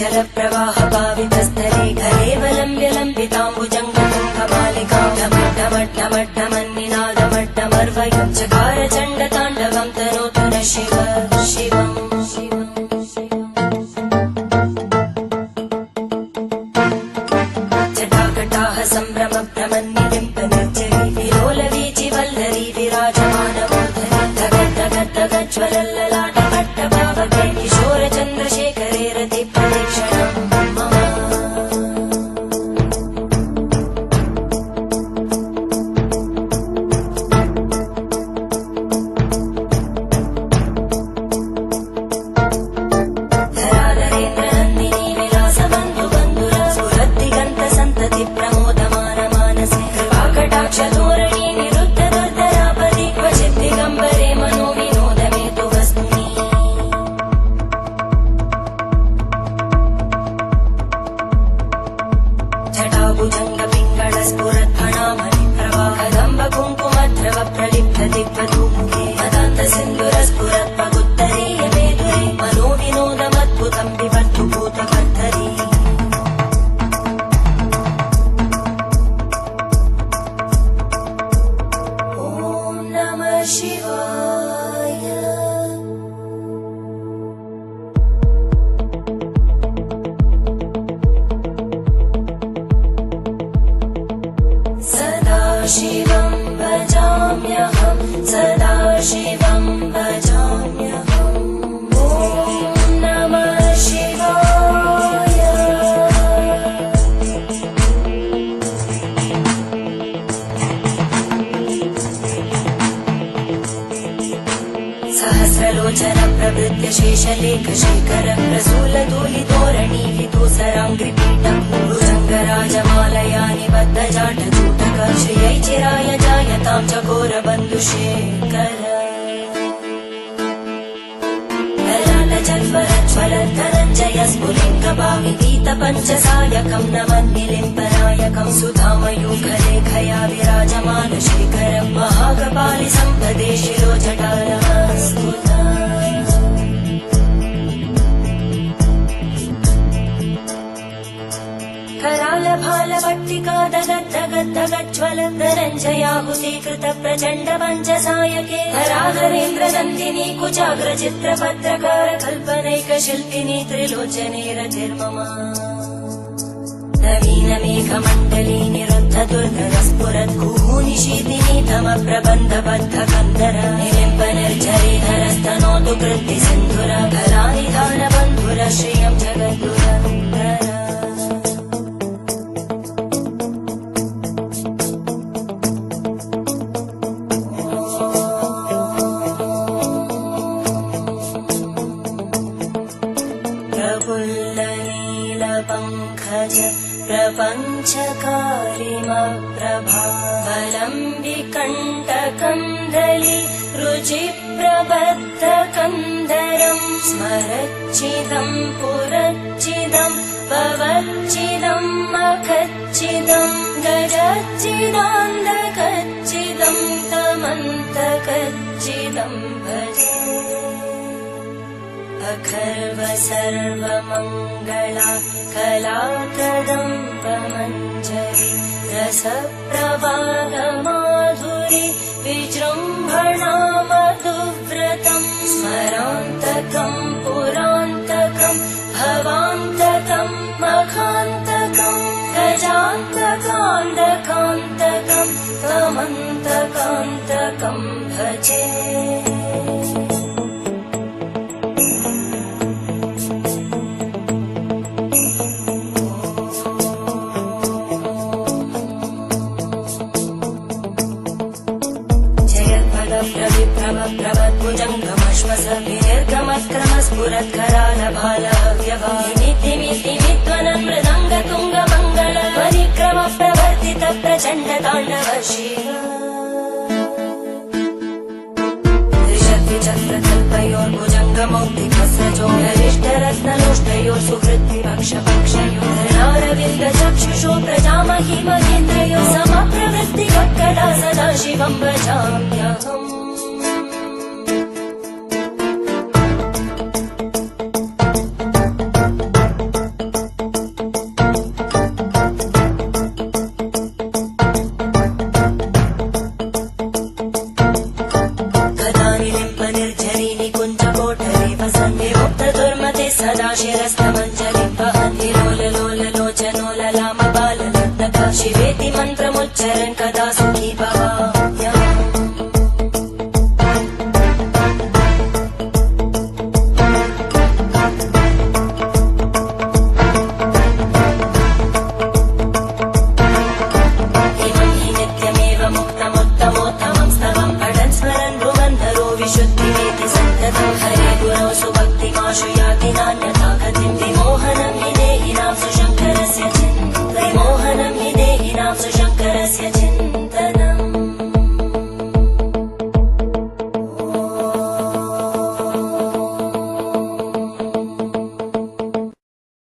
जलप्रवाह पावितस्थले कलेवलम्ब्य लम्बिताम्बुजङ्गतुङ्गमालिकां ढमड्ढमड्ढमन्निनादमड्ढमर्वयं चकार चण्डताण्डवं तनोतु न शिव शिवम् जटाकटाः सम्भ्रम भ्रमन्निलिम्पनिर्जरी विलोलवीचि वल्लरी विराजमानमूर्धनि धगद्धगद्धगज्ज्वलल्ललाटपट्टभावके किशोरचन्द्रशेखरे रति प्रदक्षिणम् मम धराधरेन्द्रनन्दिनी विलासबन्धुबन्धुर स्फुरद्दिगन्तसन्तति प्रमोदमानमानसे कृपाकटाक्षधोरणी निरुद्धदुर्धरापदि क्वचिद्दिगम्बरे मनोविनोदमेतु वस्तुनि जटाभुजङ्गपिङ्गळस्फुरत्फणामणिप्रवाहदम्बकुङ्कुमद्रव प्रलिप्तदिग्वधूमुखे मदान्तसिन्धुरस्फुरत्पगुत्तरीयमेधुरे मनोविनोदमद्भुतं विवर्तु भूतकर्तरी ॐ नमः शिवाय सदाशिवं भजाम्यहं सदाशिवं भजाम्यहम् ॐ नमः शिवाय सहस्रलोचन प्रवृत्य शेषलेखशेखर प्रसूलधूलितोरणी विदूसराङ्घ्रिपीठं भुजङ्गराजमालया निबद्धजाटजूटक श्रियै चिराय जायतां चकोरबन्धुशेखर ललाटजल्परज्वलद्धनञ्जय स्फुलिङ्गभाविगीतपञ्चसायकं नमन्निलिम्पनायकं सुधामयूखलेखया विराजमानशेखरं महाकपालि सम्पदे शिरोजटानमस्तुता करालभालभट्टिका दगद्धगद्धगज्ज्वलद्धनञ्जयाहुतीकृत प्रचण्ड पञ्चसायके धराधरेन्द्रनन्दिनी कुचाग्रचित्रपत्रकार कल्पनैकशिल्पिनी त्रिलोचने रतिर्मम नवीनमेघमण्डली निरुद्धदुर्गस्फुरद्गूनिशीतिनी तमप्रबन्धबद्धकन्दर निलिम्पनिर्झरीधरस्तनोतु कृत्तिसिन्धुर धरानिधानबन्धुर श्रियं जगद्गुरन्दर प्रफुल्लनीलपङ्कज प्रपञ्चकारिमप्रभावलम्बिकण्टकन्दली रुचिप्रबद्धकन्दरं स्मरच्चिदं पुरच्चिदं भवच्चिदं मखच्चिदं गजच्चिदान्धकच्चिदं तमन्तकच्चिदं भजे अखर्व सर्वमङ्गला कलाकदम्बमञ्जरी रसप्रवाहमाधुरी विजृम्भणा मधुव्रतं स्मरान्तकं पुरान्तकं भवान्तकं मखान्तकं गजान्तकान्तकान्तकं तमन्तकान्तकं भजे प्रभप्रविप्रभप्रभद्भुजङ्गमश्वसभिर्गमत्क्रमस्फुरत्करालभालव्यवाहिमिद्धिमिद्धिमिद्वनं मृदङ्गतुङ्गमङ्गल परिक्रम प्रवर्तित प्रचण्डताण्डव शिव त्रिशक्तिचक्रकल्पयोर्भुजङ्गमौक्तिकस्रजोगरिष्ठरत्नलोष्टयोः सुहृद्विपक्षपक्षयोः धरणारविन्दचक्षुषो प्रजामहिमगेन्द्रयोः समप्रवृत्तिवक्कदा सदा शिवं भजाम्यहम् शिरस्तमञ्जलिं वहन्ति लोल लोल लोचनो ललाम बालनर्तका शिवेति मन्त्रमुच्चरन् कदा